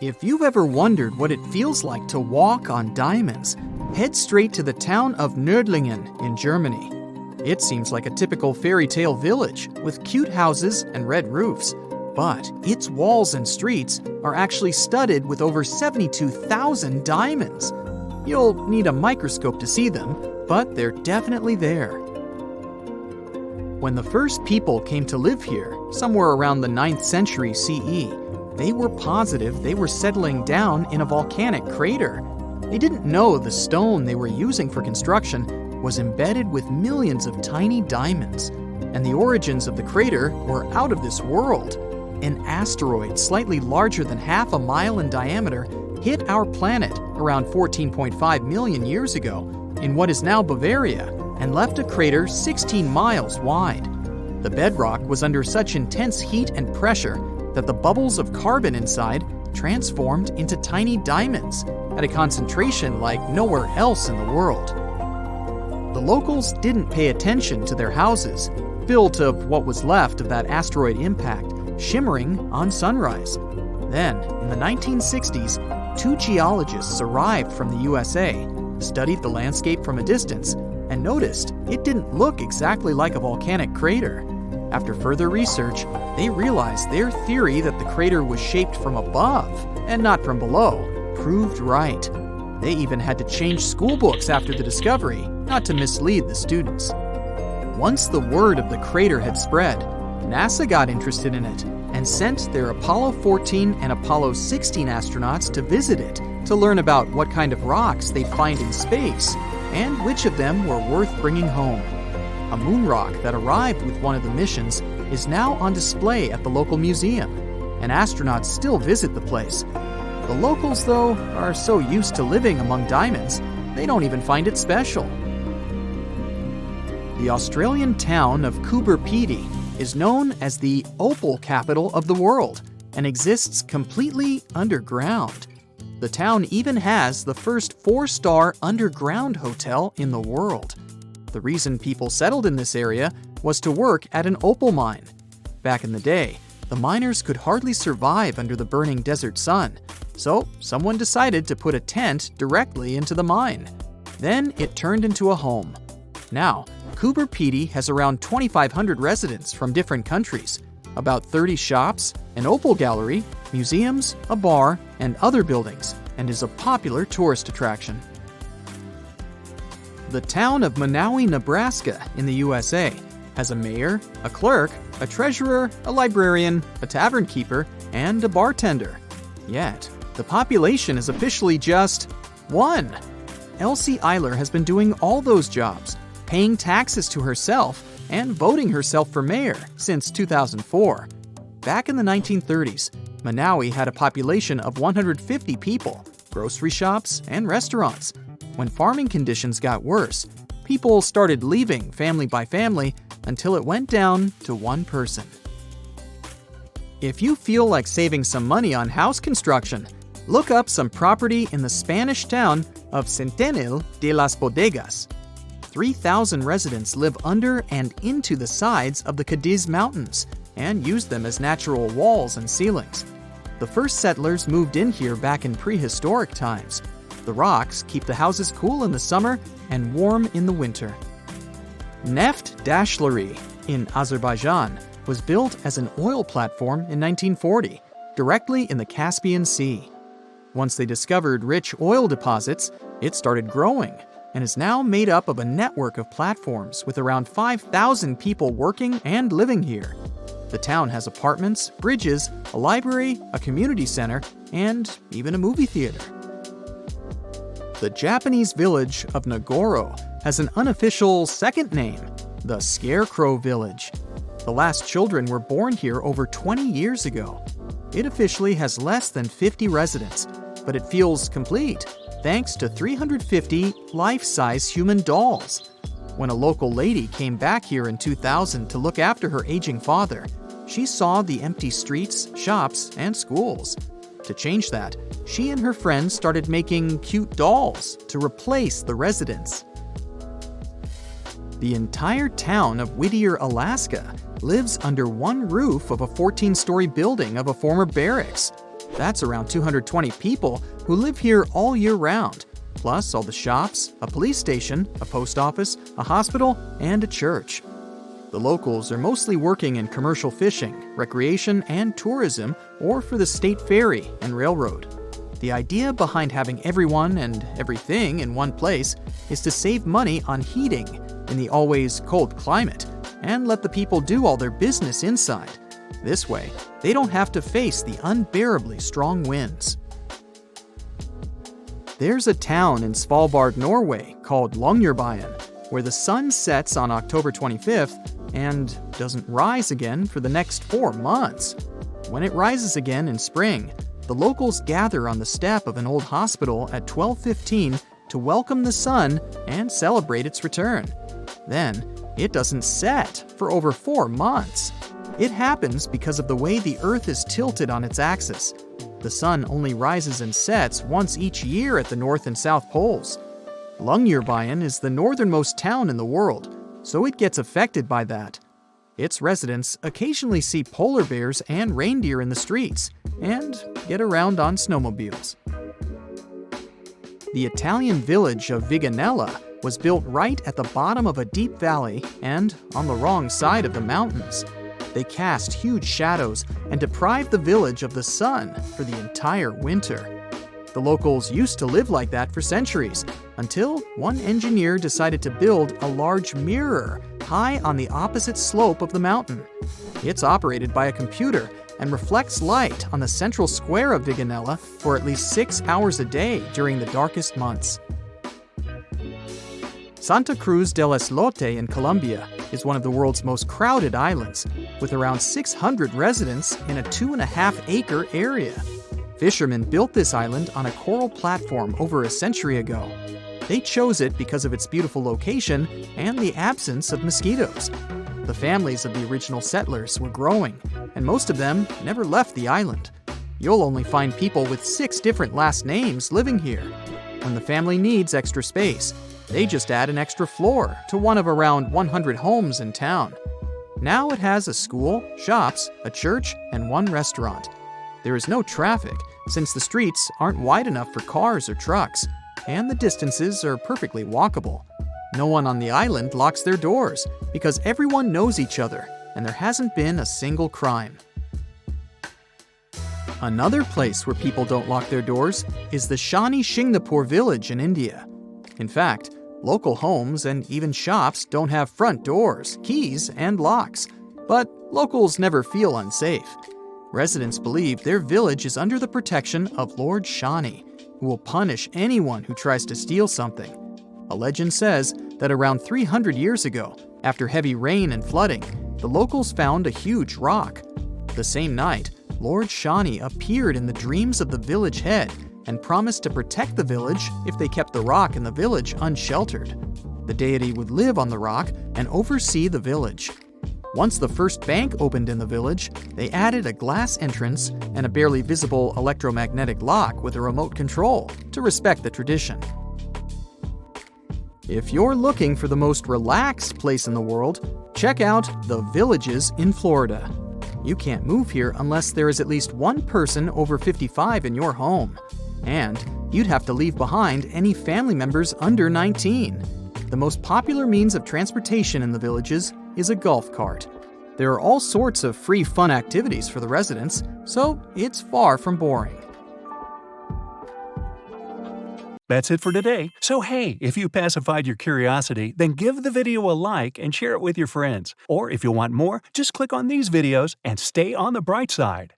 If you've ever wondered what it feels like to walk on diamonds, head straight to the town of Nördlingen in Germany. It seems like a typical fairy tale village with cute houses and red roofs, but its walls and streets are actually studded with over 72,000 diamonds. You'll need a microscope to see them, but they're definitely there. When the first people came to live here, somewhere around the 9th century CE, they were positive they were settling down in a volcanic crater. They didn't know the stone they were using for construction was embedded with millions of tiny diamonds, and the origins of the crater were out of this world. An asteroid slightly larger than half a mile in diameter hit our planet around 14.5 million years ago in what is now Bavaria and left a crater 16 miles wide. The bedrock was under such intense heat and pressure that the bubbles of carbon inside transformed into tiny diamonds at a concentration like nowhere else in the world. The locals didn't pay attention to their houses, built of what was left of that asteroid impact, shimmering on sunrise. Then, in the 1960s, 2 geologists arrived from the USA, studied the landscape from a distance, and noticed it didn't look exactly like a volcanic crater. After further research, they realized their theory that the crater was shaped from above and not from below proved right. They even had to change school books after the discovery, not to mislead the students. Once the word of the crater had spread, NASA got interested in it and sent their Apollo 14 and Apollo 16 astronauts to visit it to learn about what kind of rocks they'd find in space and which of them were worth bringing home. A moon rock that arrived with one of the missions is now on display at the local museum, and astronauts still visit the place. The locals, though, are so used to living among diamonds, they don't even find it special. The Australian town of Coober Pedy is known as the opal capital of the world and exists completely underground. The town even has the first 4-star underground hotel in the world. The reason people settled in this area was to work at an opal mine. Back in the day, the miners could hardly survive under the burning desert sun, so someone decided to put a tent directly into the mine. Then it turned into a home. Now, Coober Pedy has around 2,500 residents from different countries, about 30 shops, an opal gallery, museums, a bar, and other buildings, and is a popular tourist attraction. The town of Monowi, Nebraska in the USA has a mayor, a clerk, a treasurer, a librarian, a tavern keeper, and a bartender. Yet, the population is officially just 1. Elsie Eiler has been doing all those jobs, paying taxes to herself and voting herself for mayor since 2004. Back in the 1930s, Monowi had a population of 150 people, grocery shops, and restaurants. When farming conditions got worse, people started leaving family by family until it went down to 1 person. If you feel like saving some money on house construction, look up some property in the Spanish town of Centenil de las Bodegas. 3,000 residents live under and into the sides of the Cadiz Mountains and use them as natural walls and ceilings. The first settlers moved in here back in prehistoric times. The rocks keep the houses cool in the summer and warm in the winter. Neft Daşları in Azerbaijan was built as an oil platform in 1940, directly in the Caspian Sea. Once they discovered rich oil deposits, it started growing and is now made up of a network of platforms with around 5,000 people working and living here. The town has apartments, bridges, a library, a community center, and even a movie theater. The Japanese village of Nagoro has an unofficial second name, the Scarecrow Village. The last children were born here over 20 years ago. It officially has less than 50 residents, but it feels complete thanks to 350 life-size human dolls. When a local lady came back here in 2000 to look after her aging father, she saw the empty streets, shops, and schools. To change that, she and her friends started making cute dolls to replace the residents. The entire town of Whittier, Alaska, lives under one roof of a 14-story building of a former barracks. That's around 220 people who live here all year round, plus all the shops, a police station, a post office, a hospital, and a church. The locals are mostly working in commercial fishing, recreation, and tourism, or for the state ferry and railroad. The idea behind having everyone and everything in one place is to save money on heating in the always cold climate and let the people do all their business inside. This way, they don't have to face the unbearably strong winds. There's a town in Svalbard, Norway called Longyearbyen, where the sun sets on October 25th and doesn't rise again for the next 4 months. When it rises again in spring, the locals gather on the step of an old hospital at 12:15 to welcome the sun and celebrate its return. Then, it doesn't set for over 4 months. It happens because of the way the Earth is tilted on its axis. The sun only rises and sets once each year at the North and South Poles. Longyearbyen is the northernmost town in the world, so it gets affected by that. Its residents occasionally see polar bears and reindeer in the streets and get around on snowmobiles. The Italian village of Viganella was built right at the bottom of a deep valley and on the wrong side of the mountains. They cast huge shadows and deprived the village of the sun for the entire winter. The locals used to live like that for centuries, until one engineer decided to build a large mirror high on the opposite slope of the mountain. It's operated by a computer and reflects light on the central square of Viganella for at least 6 hours a day during the darkest months. Santa Cruz del Islote in Colombia is one of the world's most crowded islands, with around 600 residents in a 2.5-acre area. Fishermen built this island on a coral platform over a century ago. They chose it because of its beautiful location and the absence of mosquitoes. The families of the original settlers were growing, and most of them never left the island. You'll only find people with 6 different last names living here. When the family needs extra space, they just add an extra floor to one of around 100 homes in town. Now it has a school, shops, a church, and 1 restaurant. There is no traffic, since the streets aren't wide enough for cars or trucks, and the distances are perfectly walkable. No one on the island locks their doors, because everyone knows each other, and there hasn't been a single crime. Another place where people don't lock their doors is the Shani Shingnapur village in India. In fact, local homes and even shops don't have front doors, keys, and locks, but locals never feel unsafe. Residents believe their village is under the protection of Lord Shani, who will punish anyone who tries to steal something. A legend says that around 300 years ago, after heavy rain and flooding, the locals found a huge rock. The same night, Lord Shani appeared in the dreams of the village head and promised to protect the village if they kept the rock in the village unsheltered. The deity would live on the rock and oversee the village. Once the first bank opened in the village, they added a glass entrance and a barely visible electromagnetic lock with a remote control to respect the tradition. If you're looking for the most relaxed place in the world, check out the Villages in Florida. You can't move here unless there is at least one person over 55 in your home. And you'd have to leave behind any family members under 19. The most popular means of transportation in the villages is a golf cart. There are all sorts of free fun activities for the residents, so it's far from boring. That's it for today. So hey, if you pacified your curiosity, then give the video a like and share it with your friends. Or if you want more, just click on these videos and stay on the bright side.